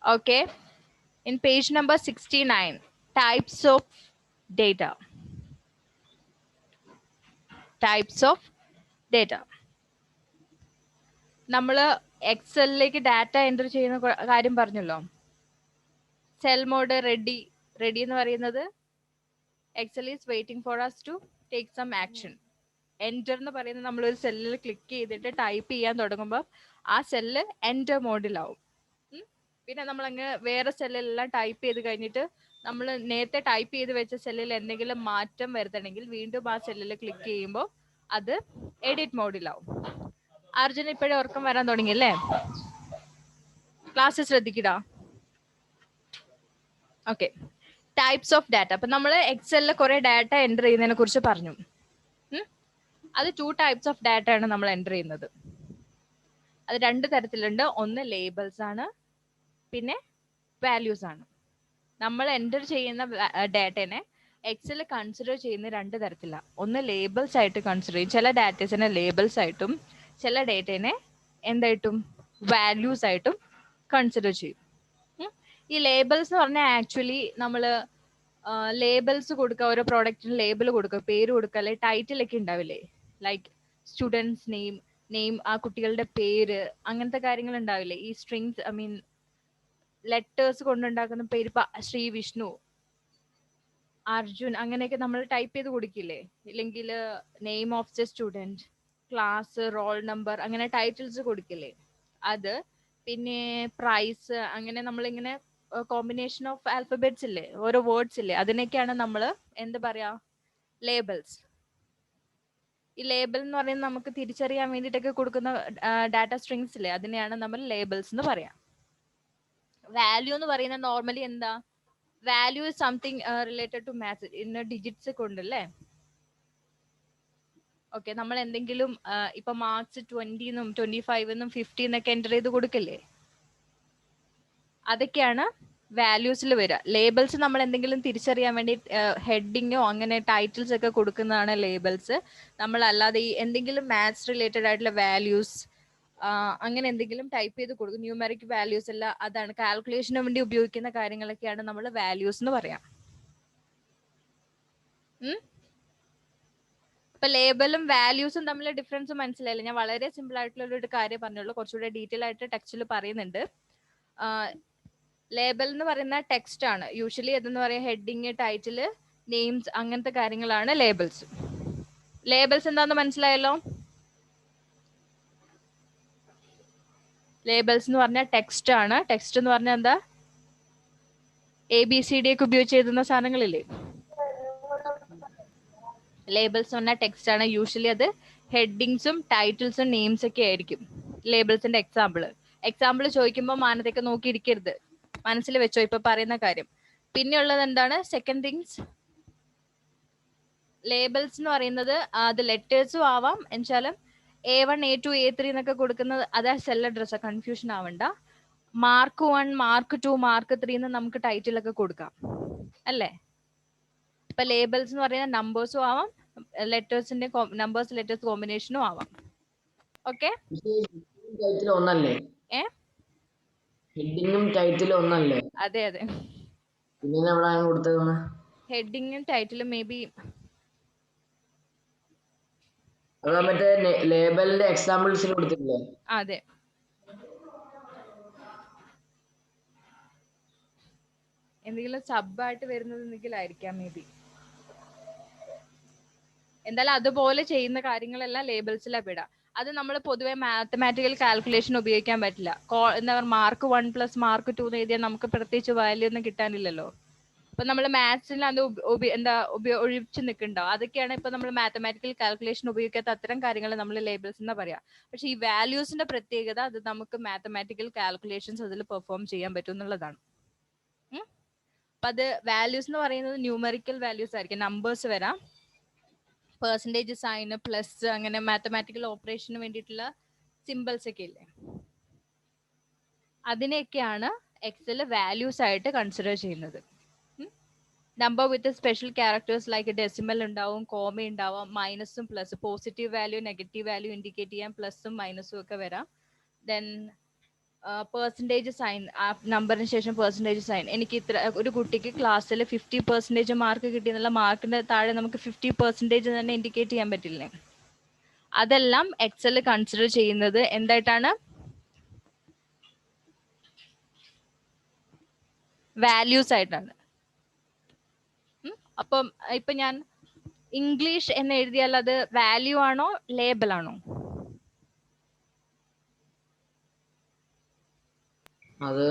Okay. In page number 69, types of data. Types of data. നമ്മൾ എക്സലിലേക്ക് data enter ചെയ്യുന്ന കാര്യം പറഞ്ഞല്ലോ. സെൽ മോഡ് റെഡി എന്ന് പറയുന്നത് Excel is waiting for us to take some action. Enter എന്ന് പറയുന്നത് നമ്മൾ ഒരു സെല്ലിൽ ക്ലിക്ക് ചെയ്തിട്ട് ടൈപ്പ് ചെയ്യാൻ തുടങ്ങുമ്പോൾ ആ സെല്ല് എൻ്റർ മോഡിലാവും. പിന്നെ നമ്മൾ അങ്ങ് വേറെ സെല്ലിലെല്ലാം ടൈപ്പ് ചെയ്ത് കഴിഞ്ഞിട്ട് നമ്മൾ നേരത്തെ ടൈപ്പ് ചെയ്ത് വെച്ച സെല്ലിൽ എന്തെങ്കിലും മാറ്റം വരുത്തണമെങ്കിൽ വീണ്ടും ആ സെല്ലിൽ ക്ലിക്ക് ചെയ്യുമ്പോൾ അത് എഡിറ്റ് മോഡിലാവും. അർജുൻ ഇപ്പോഴും ഉറക്കം വരാൻ തുടങ്ങിയല്ലേ? ക്ലാസ് ശ്രദ്ധിക്കടാ. Okay, types of data. അപ്പൊ നമ്മൾ എക്സലിൽ കുറെ ഡാറ്റ എൻ്റർ ചെയ്യുന്നതിനെ കുറിച്ച് പറഞ്ഞു. അത് 2 ടൈപ്സ് ഓഫ് ഡാറ്റ ആണ് നമ്മൾ എൻ്റർ ചെയ്യുന്നത്. അത് 2 തരത്തിലുണ്ട്. ഒന്ന് ലേബിൾസ് ആണ്, പിന്നെ വാല്യൂസ് ആണ്. നമ്മൾ എൻ്റർ ചെയ്യുന്ന ഡാറ്റനെ എക്സൽ കൺസിഡർ ചെയ്യുന്ന 2 തരത്തിലാണ്. ഒന്ന് ലേബിൾസ് ആയിട്ട് കൺസിഡർ ചെയ്യും. ചില ഡാറ്റസിനെ ലേബിൾസ് ആയിട്ടും ചില ഡേറ്റനെ എന്തായിട്ടും വാല്യൂസ് ആയിട്ടും കൺസിഡർ ചെയ്യും. ഈ ലേബിൾസ് എന്ന് പറഞ്ഞാൽ ആക്ച്വലി നമ്മൾ ലേബിൾസ് കൊടുക്കുക, ഓരോ പ്രോഡക്റ്റിന് ലേബിൾ കൊടുക്കുക, പേര് കൊടുക്കുക, അല്ലെ ടൈറ്റിലൊക്കെ ഉണ്ടാവില്ലേ, ലൈക്ക് സ്റ്റുഡൻസ് നെയിം, ആ കുട്ടികളുടെ പേര്, അങ്ങനത്തെ കാര്യങ്ങൾ ഉണ്ടാവില്ലേ. ഈ സ്ട്രിങ്സ്, ഐ മീൻ ലെറ്റേഴ്സ് കൊണ്ടുണ്ടാക്കുന്ന പേര്, ശ്രീ, വിഷ്ണു, അർജുൻ, അങ്ങനെയൊക്കെ നമ്മൾ ടൈപ്പ് ചെയ്ത് കൊടുക്കില്ലേ. ഇല്ലെങ്കിൽ name of the student, class, roll number, അങ്ങനെ ടൈറ്റിൽസ് കൊടുക്കില്ലേ. അത് പിന്നെ പ്രൈസ്, അങ്ങനെ നമ്മളിങ്ങനെ കോമ്പിനേഷൻ ഓഫ് ആൽഫബറ്റ്സ് ഇല്ലേ, ഓരോ വേർഡ്സ് ഇല്ലേ, അതിനൊക്കെയാണ് നമ്മൾ എന്താ പറയാ, ലേബിൾസ്. ഈ ലേബിൾ എന്ന് പറയുന്നത് നമുക്ക് തിരിച്ചറിയാൻ വേണ്ടിയിട്ടൊക്കെ കൊടുക്കുന്ന ഡാറ്റ സ്ട്രിങ്സ് ഇല്ലേ, അതിനെയാണ് നമ്മൾ ലേബിൾസ് എന്ന് പറയാം. വാല്യൂ എന്ന് പറയുന്നത് നോർമലി എന്താ, value is something related to maths, ഇന്ന ഡിജിറ്റ്സ് കൊണ്ടല്ലേ. ഓക്കെ, നമ്മൾ എന്തെങ്കിലും ഇപ്പൊ മാർക്സ് 20 എന്നും 25 എന്നും 50 എന്നൊക്കെ എൻ്റർ ചെയ്ത് കൊടുക്കില്ലേ, അതൊക്കെയാണ് വാല്യൂസിൽ വരിക. ലേബിൾസ് നമ്മൾ എന്തെങ്കിലും തിരിച്ചറിയാൻ വേണ്ടി ഹെഡിങ്ങോ അങ്ങനെ ടൈറ്റിൽസ് ഒക്കെ കൊടുക്കുന്നതാണ് ലേബിൾസ്. നമ്മൾ അല്ലാതെ ഈ എന്തെങ്കിലും മാത്സ് റിലേറ്റഡ് ആയിട്ടുള്ള വാല്യൂസ് അങ്ങനെ എന്തെങ്കിലും ടൈപ്പ് ചെയ്ത് കൊടുക്കും, ന്യൂമറിക് വാല്യൂസ് അല്ല, അതാണ് കാൽക്കുലേഷന് വേണ്ടി ഉപയോഗിക്കുന്ന കാര്യങ്ങളൊക്കെയാണ് നമ്മൾ വാല്യൂസ് എന്ന് പറയാം. ഇപ്പൊ ലേബലും വാല്യൂസും തമ്മിലെ ഡിഫറൻസ് മനസ്സിലായില്ല. ഞാൻ വളരെ സിമ്പിൾ ആയിട്ടുള്ള ഒരു കാര്യം പറഞ്ഞുള്ളൂ, കുറച്ചുകൂടെ ഡീറ്റെയിൽ ആയിട്ട് ടെക്സ്റ്റിൽ പറയുന്നുണ്ട്. ലേബൽ എന്ന് പറയുന്ന ടെക്സ്റ്റ് ആണ് യൂഷ്വലി. അതെന്ന് പറയാ ഹെഡിങ്, ടൈറ്റില്, നെയിംസ്, അങ്ങനത്തെ കാര്യങ്ങളാണ് ലേബിൾസ്. ലേബിൾസ് എന്താന്ന് മനസ്സിലായല്ലോ? ലേബിൾസ് എന്ന് പറഞ്ഞാൽ ടെക്സ്റ്റ് ആണ്. ടെക്സ്റ്റ് എന്ന് പറഞ്ഞാൽ എന്താ, ABCD ഒക്കെ ഉപയോഗിച്ച് എഴുതുന്ന സാധനങ്ങളില്ലേ, ലേബിൾസ് എന്ന് പറഞ്ഞാൽ ടെക്സ്റ്റ് ആണ്. യൂഷ്വലി അത് ഹെഡിങ്സും ടൈറ്റിൽസും നെയിംസ് ഒക്കെ ആയിരിക്കും ലേബിൾസിന്റെ എക്സാമ്പിൾ ചോദിക്കുമ്പോൾ മാനത്തേക്ക് നോക്കിയിരിക്കരുത്, മനസ്സിൽ വെച്ചോ ഇപ്പൊ പറയുന്ന കാര്യം. പിന്നെ ഉള്ളത് എന്താണ്, സെക്കൻഡ് തിങ്സ്, ലേബിൾസ് എന്ന് പറയുന്നത് അത് ലെറ്റേഴ്സും ആവാം, എന്നുവെച്ചാലും A1 A2 A3 എന്നൊക്കെ കൊടുക്കുന്നത് അത് സെൽ അഡ്രസ്, കൺഫ്യൂഷൻ ആവണ്ട. മാർക്ക് 1 മാർക്ക് 2 മാർക്ക് 3 എന്ന് നമുക്ക് ടൈറ്റിലൊക്കെ കൊടുക്കാം അല്ലേ. ഇപ്പൊ ലേബിൾസ് എന്ന് പറയുന്ന നമ്പേഴ്സും ആവാം, ലെറ്റേഴ്സിന്റെ നമ്പേഴ്സ് ലെറ്റേഴ്സ് കോമ്പിനേഷനും ആവാം. ഓക്കെ, ഹെഡിങ്ങും ടൈറ്റിലും ഒന്നല്ലേ? അതെ അതെ. പിന്നെ കൊടുത്തത് ഹെഡിങ്ങും ടൈറ്റിലും മേ ബി മറ്റേ ലേബലിന്റെ എക്സാമ്പിൾസിന് കൊടുത്തിട്ടില്ലേ? അതെ. എന്തെങ്കിലും സബായിട്ട് വരുന്നതെങ്കിലായിരിക്കാം മേ ബി. എന്തായാലും അതുപോലെ ചെയ്യുന്ന കാര്യങ്ങളെല്ലാം ലേബിൾസിലാണ് പെടാം. അത് നമ്മൾ പൊതുവെ മാത്തമാറ്റിക്കൽ കാൽക്കുലേഷൻ ഉപയോഗിക്കാൻ പറ്റില്ല. എന്താ പറയുക, മാർക്ക് 1 പ്ലസ് മാർക്ക് 2 എന്ന് എഴുതിയാൽ നമുക്ക് പ്രത്യേകിച്ച് വാല്യൂ ഒന്നും കിട്ടാനില്ലല്ലോ. ഇപ്പൊ നമ്മൾ മാത്സിൽ അത് ഒഴിച്ചു നിൽക്കുന്നുണ്ടോ, അതൊക്കെയാണ് ഇപ്പൊ നമ്മൾ മാത്തമാറ്റിക്കൽ കാൽക്കുലേഷൻ ഉപയോഗിക്കാത്ത അത്തരം കാര്യങ്ങൾ നമ്മൾ ലേബിൾസ് എന്ന് പറയാം. പക്ഷെ ഈ വാല്യൂസിന്റെ പ്രത്യേകത അത് നമുക്ക് മാത്തമാറ്റിക്കൽ കാൽക്കുലേഷൻസ് അതിൽ പെർഫോം ചെയ്യാൻ പറ്റും എന്നുള്ളതാണ്. അപ്പൊ അത് വാല്യൂസ് എന്ന് പറയുന്നത് ന്യൂമറിക്കൽ വാല്യൂസ് ആയിരിക്കും, നമ്പേഴ്സ് വരാം, പെർസെൻറ്റേജ് സൈന്, പ്ലസ്, അങ്ങനെ മാത്തമാറ്റിക്കൽ ഓപ്പറേഷന് വേണ്ടിയിട്ടുള്ള സിമ്പിൾസ് ഒക്കെ ഇല്ലേ, അതിനെയൊക്കെയാണ് എക്സൽ വാല്യൂസ് ആയിട്ട് കൺസിഡർ ചെയ്യുന്നത്. Number with special characters like decimal ഉണ്ടാവും, കോമ ഉണ്ടാവാം, മൈനസും plus, positive value negative value indicate ചെയ്യാൻ പ്ലസും മൈനസും ഒക്കെ വരാം. ദെൻ പെർസെൻറ്റേജ് സൈൻ, ആ നമ്പറിന് ശേഷം പെർസെൻറ്റേജ് സൈൻ, എനിക്ക് ഇത്ര, ഒരു കുട്ടിക്ക് ക്ലാസ്സിൽ 50% മാർക്ക് കിട്ടിയെന്നുള്ള മാർക്കിന്റെ താഴെ നമുക്ക് 50% തന്നെ ഇൻഡിക്കേറ്റ് ചെയ്യാൻ പറ്റില്ലേ? അതെല്ലാം എക്സൽ കൺസിഡർ ചെയ്യുന്നത് എന്തായിട്ടാണ്? വാല്യൂസ് ആയിട്ടാണ്. അപ്പം ഇപ്പൊ ഞാൻ ഇംഗ്ലീഷ് എന്ന് എഴുതിയാൽ അത് വാല്യൂ ആണോ ലേബൽ ആണോ? അത്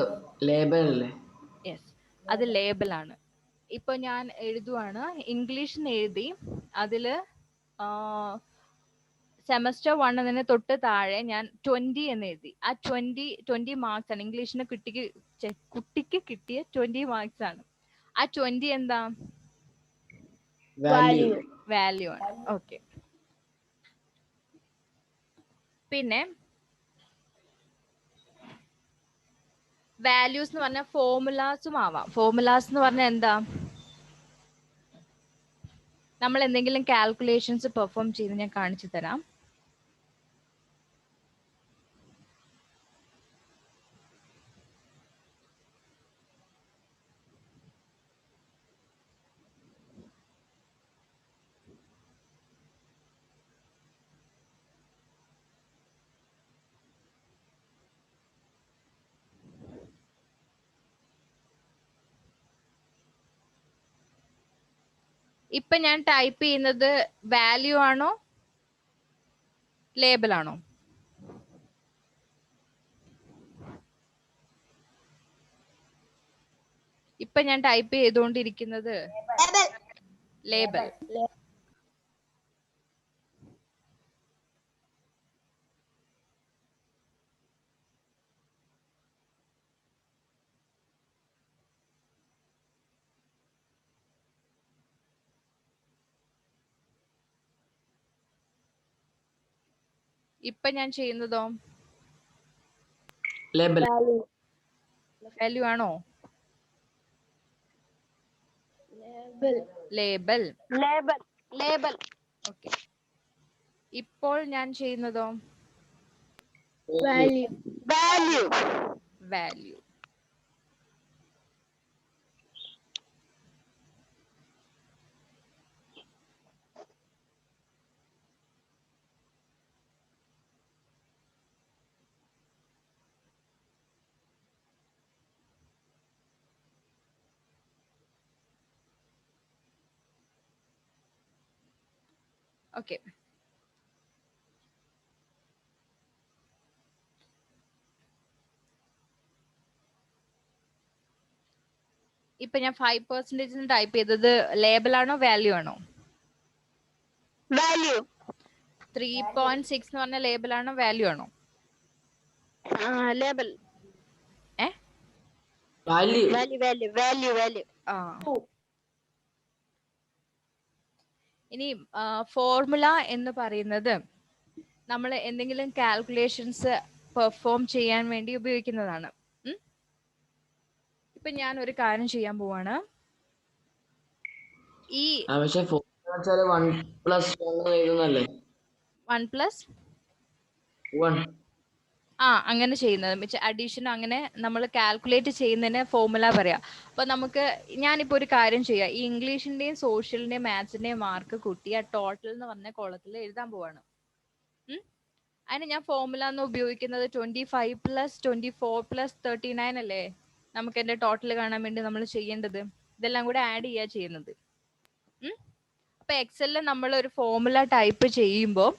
ലേബൽ അല്ലേ? യെസ്, അത് ലേബൽ ആണ്. ഇപ്പൊ ഞാൻ എഴുതുവാണ്, ഇംഗ്ലീഷിന് എഴുതി, അതില് സെമസ്റ്റർ 1 എന്നതിന് തൊട്ട് താഴെ ഞാൻ 20 എന്ന് എഴുതി. ആ 20 മാർക്സ് ആണ് ഇംഗ്ലീഷിന് കുട്ടിക്ക് കിട്ടിയ 20 മാർക്സ് ആണ്. ആ 20 എന്താ? വാല്യൂ. വാല്യൂ ആണ്. ഓക്കെ. പിന്നെ വാല്യൂസ് എന്ന് പറഞ്ഞാൽ ഫോർമുലാസും ആവാം. ഫോർമുലാസ് എന്ന് പറഞ്ഞാൽ എന്താ? നമ്മൾ എന്തെങ്കിലും കാൽക്കുലേഷൻസ് പെർഫോം ചെയ്ത് ഞാൻ കാണിച്ചു തരാം. ഇപ്പൊ ഞാൻ ടൈപ്പ് ചെയ്യുന്നത് വാല്യൂ ആണോ ലേബൽ ആണോ? ഇപ്പൊ ഞാൻ ടൈപ്പ് ചെയ്തുകൊണ്ടിരിക്കുന്നത് ലേബൽ. ഇപ്പൊ ഞാൻ ചെയ്യുന്നതോ ലേബൽ. വാല്യൂ ആണോ? ലേബൽ. ഓക്കെ. ഇപ്പോൾ ഞാൻ ചെയ്യുന്നതോ വാല്യൂ. ഓക്കെ. ഇപ്പൊ ഞാൻ 5% ടൈപ്പ് ചെയ്തത് ലേബൽ ആണോ വാല്യൂ ആണോ? വാല്യൂ. 3.6 എന്ന് പറഞ്ഞ ലേബൽ ആണോ വാല്യൂ ആണോ? ലേബൽ. വാല്യൂ. വാല്യൂ. ആ. ഇനി ഫോർമുല എന്ന് പറയുന്നത് നമ്മൾ എന്തെങ്കിലും കാൽക്കുലേഷൻസ് പെർഫോം ചെയ്യാൻ വേണ്ടി ഉപയോഗിക്കുന്നതാണ്. ഇപ്പൊ ഞാൻ ഒരു കാര്യം ചെയ്യാൻ പോവാണ്. ഈ പക്ഷെ ഫോർമുല വെച്ചാൽ 1+1 എഴുതുന്നല്ലേ? 1+1 അങ്ങനെ ചെയ്യുന്നത് അഡീഷൻ, അങ്ങനെ നമ്മൾ കാൽക്കുലേറ്റ് ചെയ്യുന്നതിന് ഫോർമുല പറയാം. അപ്പൊ നമുക്ക്, ഞാനിപ്പോ ഒരു കാര്യം ചെയ്യാം, ഈ ഇംഗ്ലീഷിന്റെയും സോഷ്യലിന്റെയും മാത്സിന്റെയും മാർക്ക് കൂട്ടി ആ ടോട്ടൽ എന്ന് പറഞ്ഞ കോളത്തിൽ എഴുതാൻ പോവാണ്. അതിന് ഞാൻ ഫോർമുല എന്ന് ഉപയോഗിക്കുന്നത് 25 + 24 + 39 അല്ലേ നമുക്ക് എന്റെ ടോട്ടൽ കാണാൻ വേണ്ടി നമ്മൾ ചെയ്യേണ്ടത്. ഇതെല്ലാം കൂടെ ആഡ് ചെയ്യാ ചെയ്യുന്നത്. അപ്പൊ എക്സലിൽ നമ്മൾ ഒരു ഫോർമുല ടൈപ്പ് ചെയ്യുമ്പോൾ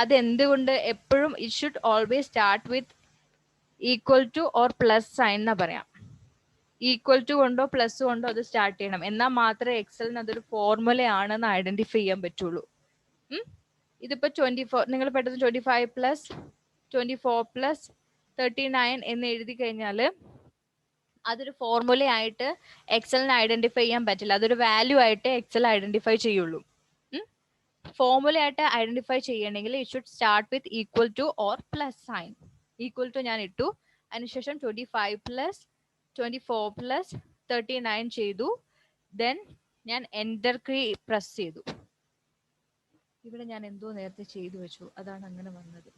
അത് എന്തുകൊണ്ട് എപ്പോഴും it should always start with equal to or plus sign എന്നാ പറയാം. ഈക്വൽ ടു കൊണ്ടോ പ്ലസ് കൊണ്ടോ അത് സ്റ്റാർട്ട് ചെയ്യണം. എന്നാൽ മാത്രമേ എക്സലിന് അതൊരു ഫോർമുല ആണെന്ന് ഐഡന്റിഫൈ ചെയ്യാൻ പറ്റുള്ളൂ. ഇതിപ്പോ 24, നിങ്ങൾ പെട്ടെന്ന് 25 + 24 + 39 എന്ന് എഴുതി കഴിഞ്ഞാൽ അതൊരു ഫോർമുല ആയിട്ട് എക്സലിന് ഐഡന്റിഫൈ ചെയ്യാൻ പറ്റില്ല. അതൊരു വാല്യൂ ആയിട്ട് എക്സൽ ഐഡന്റിഫൈ ചെയ്യുള്ളൂ. ഫോർമുല ആയിട്ട് ഐഡന്റിഫൈ ചെയ്യണമെങ്കിൽ it should start with equal to or plus sign. Equal to ഞാൻ ഇട്ടു, അതിനുശേഷം 25 + 24 + 39 ചെയ്തു. ദെൻ ഞാൻ എൻ്റർ കീ പ്രസ് ചെയ്തു. ഇവിടെ ഞാൻ എന്തോ നേരത്തെ ചെയ്തു വെച്ചു, അതാണ് അങ്ങനെ വന്നത്.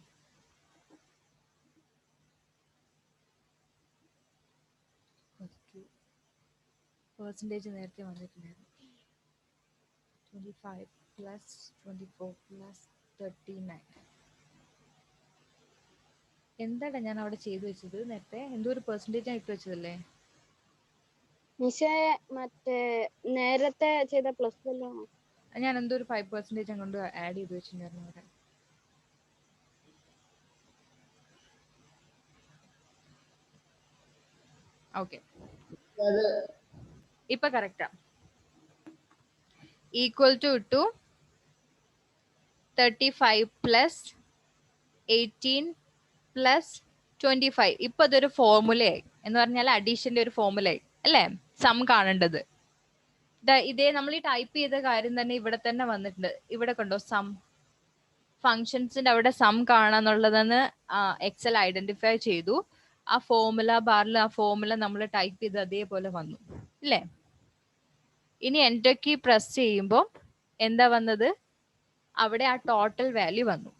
പെർസെൻറ്റേജ് നേരത്തെ വന്നിട്ടുണ്ടായിരുന്നു. 25 പ്ലസ് 24 പ്ലസ് 39. എന്താണ് ഞാൻ അവിടെ ചെയ്തു വെച്ചത്? നേരത്തെ എന്തോ ഒരു പെർസെൻറ്റേജ് ആണ് ഇട്ട് വെച്ചതല്ലേ? മിസ്സേ മറ്റേ നേരത്തെ ചെയ്ത പ്ലസ് വല്ലോ ഞാൻ എന്തോ ഒരു 5% അങ്ങോട്ട് ആഡ് ചെയ്ത് വെച്ചിട്ടുണ്ടായിരുന്നു അവിടെ. ഓക്കെ, അത് ഇപ്പൊ കറക്റ്റാ. ഈക്വൽ ടു ഇട്ടു 35 പ്ലസ് 18 പ്ലസ് 25. ഇപ്പൊ അതൊരു ഫോർമുലയായി, എന്ന് പറഞ്ഞാൽ അഡീഷന്റെ ഒരു ഫോർമുലയായി അല്ലേ? സം കാണേണ്ടത് ഇതേ നമ്മൾ ഈ ടൈപ്പ് ചെയ്ത കാര്യം തന്നെ ഇവിടെ തന്നെ വന്നിട്ടുണ്ട്. ഇവിടെ കണ്ടോ സം ഫങ്ഷൻസിന്റെ അവിടെ സം കാണാന്നുള്ളതെന്ന് എക്സൽ ഐഡന്റിഫൈ ചെയ്തു. ആ ഫോർമുല ബാറിൽ ആ ഫോർമുല നമ്മൾ ടൈപ്പ് ചെയ്ത് അതേപോലെ വന്നു അല്ലേ? ഇനി എൻറ്റർ കീ പ്രസ് ചെയ്യുമ്പോൾ എന്താ വന്നത്? അവിടെ ആ ടോട്ടൽ വാല്യൂ വന്നു.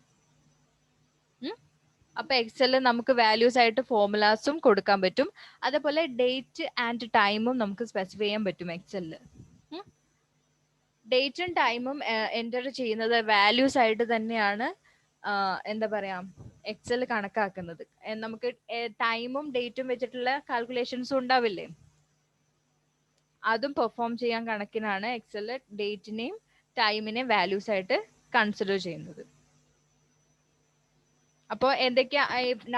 അപ്പൊ എക്സലിൽ നമുക്ക് വാല്യൂസ് ആയിട്ട് ഫോർമുലാസും കൊടുക്കാൻ പറ്റും. അതേപോലെ ഡേറ്റ് ആൻഡ് ടൈമും നമുക്ക് സ്പെസിഫൈ ചെയ്യാൻ പറ്റും എക്സലിൽ. ഡേറ്റും ടൈമും എൻ്റർ ചെയ്യുന്നത് വാല്യൂസ് ആയിട്ട് തന്നെയാണ് എന്താ പറയാ എക്സൽ കണക്കാക്കുന്നത്. നമുക്ക് ടൈമും ഡേറ്റും വെച്ചിട്ടുള്ള കാൽക്കുലേഷൻസും ഉണ്ടാവില്ലേ? അതും പെർഫോം ചെയ്യാൻ കണക്കിനാണ് എക്സൽ ഡേറ്റിനെയും ടൈമിനെയും വാല്യൂസ് ആയിട്ട് കൺസിഡർ ചെയ്യുന്നത്. അപ്പോൾ എന്തൊക്കെയാ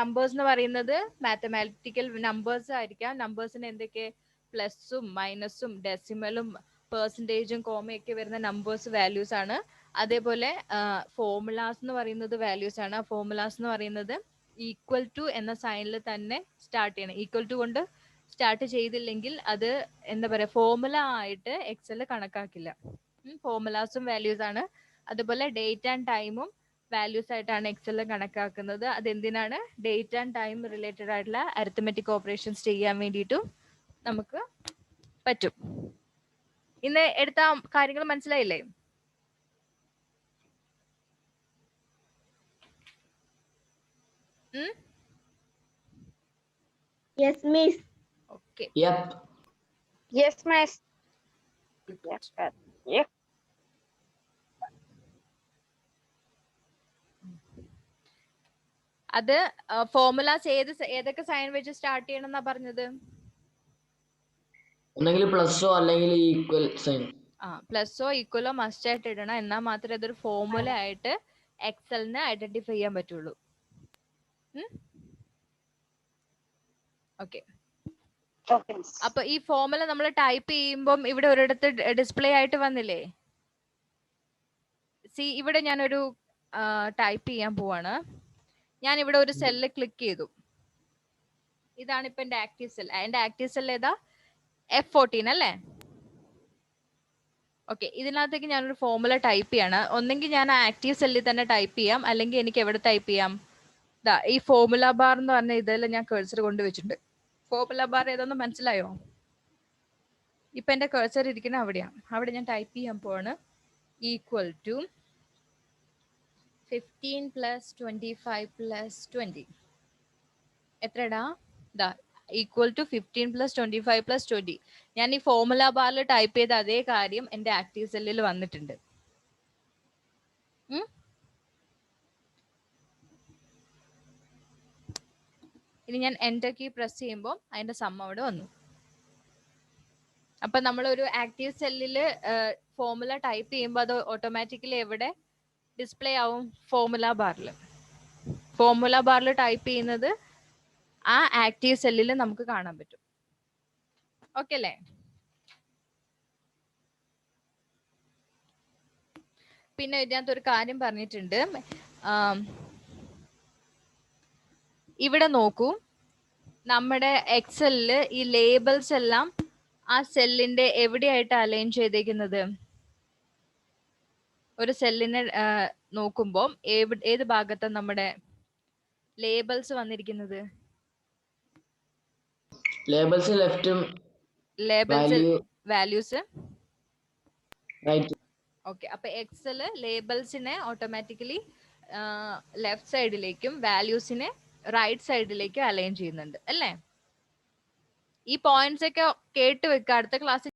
നമ്പേഴ്സ് എന്ന് പറയുന്നത്? മാത്തമാറ്റിക്കൽ നമ്പേഴ്സ് ആയിരിക്കാം. നമ്പേഴ്സിന് എന്തൊക്കെ പ്ലസും മൈനസും ഡെസിമലും പെർസെൻറ്റേജും കോമയൊക്കെ വരുന്ന നമ്പേഴ്സ് വാല്യൂസ് ആണ്. അതേപോലെ ഫോർമുലാസ് എന്ന് പറയുന്നത് വാല്യൂസ് ആണ്. ആ ഫോർമുലാസ് എന്ന് പറയുന്നത് ഈക്വൽ ടു എന്ന സൈനിൽ തന്നെ സ്റ്റാർട്ട് ചെയ്യണം. ഈക്വൽ ടു കൊണ്ട് സ്റ്റാർട്ട് ചെയ്തില്ലെങ്കിൽ അത് എന്താ പറയാ ഫോർമുല ആയിട്ട് എക്സൽ കണക്കാക്കില്ല. ഫോർമുലാസും വാല്യൂസ് ആണ്. അതുപോലെ ഡേറ്റ് ആൻഡ് ടൈമും വാല്യൂസ് ആയിട്ടാണ് എക്സൽ കണക്കാക്കുന്നത്. അതെന്തിനാണ്? ഡേറ്റ് ആൻഡ് ടൈം റിലേറ്റഡ് ആയിട്ടുള്ള അരിത്തമെറ്റിക് ഓപ്പറേഷൻസ് ചെയ്യാൻ വേണ്ടിയിട്ടും നമുക്ക് പറ്റും. ഇന്ന് എടുത്ത കാര്യങ്ങൾ മനസ്സിലായില്ലേ? Yes miss. Okay, yes miss. അത് ഫോർമുലാസ് ഏതൊക്കെ സൈൻ വെച്ച് സ്റ്റാർട്ട് ചെയ്യണം എന്നാ പറഞ്ഞത്? ഒന്നെങ്കിൽ പ്ലസോ അല്ലെങ്കിൽ ഈക്വൽ സൈൻ. പ്ലസോ ഈക്വലോ മസ്റ്റ് ആയിട്ട് ഇടണം. എന്നാൽ മാത്രമേ അതൊരു ഫോർമുല ആയിട്ട് എക്സലിനെ ഐഡന്റിഫൈ ചെയ്യാൻ പറ്റുള്ളൂ. ഓക്കെ, അപ്പൊ ഈ ഫോർമുല നമ്മൾ ടൈപ്പ് ചെയ്യുമ്പോൾ ഇവിടെ ഒരിടത്ത് ഡിസ്പ്ലേ ആയിട്ട് വന്നില്ലേ? സി, ഇവിടെ ഞാനൊരു ടൈപ്പ് ചെയ്യാൻ പോവാണ്. ഞാൻ ഇവിടെ ഒരു സെല്ല് ക്ലിക്ക് ചെയ്തു. ഇതാണ് ഇപ്പൊ എന്റെ ആക്റ്റീവ് സെൽ. എന്റെ ആക്റ്റീവ് സെൽ ഏതാ? F14 അല്ലേ? ഓക്കെ, ഇതിനകത്തേക്ക് ഞാനൊരു ഫോർമുല ടൈപ്പ് ചെയ്യാണ്. ഒന്നെങ്കിൽ ഞാൻ ആ ആക്റ്റീവ് സെല്ലിൽ തന്നെ ടൈപ്പ് ചെയ്യാം, അല്ലെങ്കിൽ എനിക്ക് എവിടെ ടൈപ്പ് ചെയ്യാം? ഈ ഫോർമുല ബാർ എന്ന് പറഞ്ഞ ഇതിൽ ഞാൻ കഴ്സർ കൊണ്ടുവച്ചിട്ടുണ്ട്. ഫോർമുല ബാർ ഏതാന്ന് മനസ്സിലായോ? ഇപ്പൊ എന്റെ കഴ്സർ ഇരിക്കുന്ന അവിടെയാണ്. അവിടെ ഞാൻ ടൈപ്പ് ചെയ്യാൻ പോവാണ്. Equal to 15 plus 25 plus 20. എത്രടാ? Equal to 15 plus 25 plus 20. ഞാൻ ഈ ഫോർമുല ബാറിൽ ടൈപ്പ് ചെയ്ത അതേ കാര്യം എന്റെ ആക്റ്റീവ് സെല്ലിൽ വന്നിട്ടുണ്ട്. ഇനി ഞാൻ എൻ്റർ കീ പ്രസ് ചെയ്യുമ്പോൾ അതിന്റെ സം അവിടെ വന്നു. അപ്പൊ നമ്മൾ ഒരു ആക്റ്റീവ് സെല്ലിൽ ഫോർമുല ടൈപ്പ് ചെയ്യുമ്പോൾ അത് ഓട്ടോമാറ്റിക്കലി എവിടെ ഡിസ്പ്ലേ ആവും? ഫോർമുല ബാറിൽ. ഫോർമുല ബാറിൽ ടൈപ്പ് ചെയ്യുന്നത് ആ ആക്റ്റീവ് സെല്ലിൽ നമുക്ക് കാണാൻ പറ്റും. ഓക്കെ അല്ലേ? പിന്നെ ഇതിനകത്ത് ഒരു കാര്യം പറഞ്ഞിട്ടുണ്ട്. ഇവിടെ നോക്കൂ, നമ്മുടെ എക്സലില് ഈ ലേബൽസ് എല്ലാം ആ സെല്ലിന്റെ എവിടെയായിട്ട് അലൈൻ ചെയ്തേക്കുന്നത്? ഒരു സെല്ലിനെ നോക്കുമ്പോൾ ഏത് ഭാഗത്താണ് നമ്മുടെ ലേബൽസ് വന്നിരിക്കുന്നത്? ലേബൽസ് ലെഫ്റ്റും ലേബൽസ് വാല്യൂസ് റൈറ്റ്. ഓക്കെ, അപ്പൊ എക്സല് ലേബൽസിനെ ഓട്ടോമാറ്റിക്കലി ലെഫ്റ്റ് സൈഡിലേക്കും വാല്യൂസിനെ റൈറ്റ് സൈഡിലേക്കും അലൈൻ ചെയ്യുന്നുണ്ട് അല്ലേ? ഈ പോയിന്റ്സ് ഒക്കെ കേട്ട് വെക്കുക. അടുത്ത ക്ലാസ്സിൽ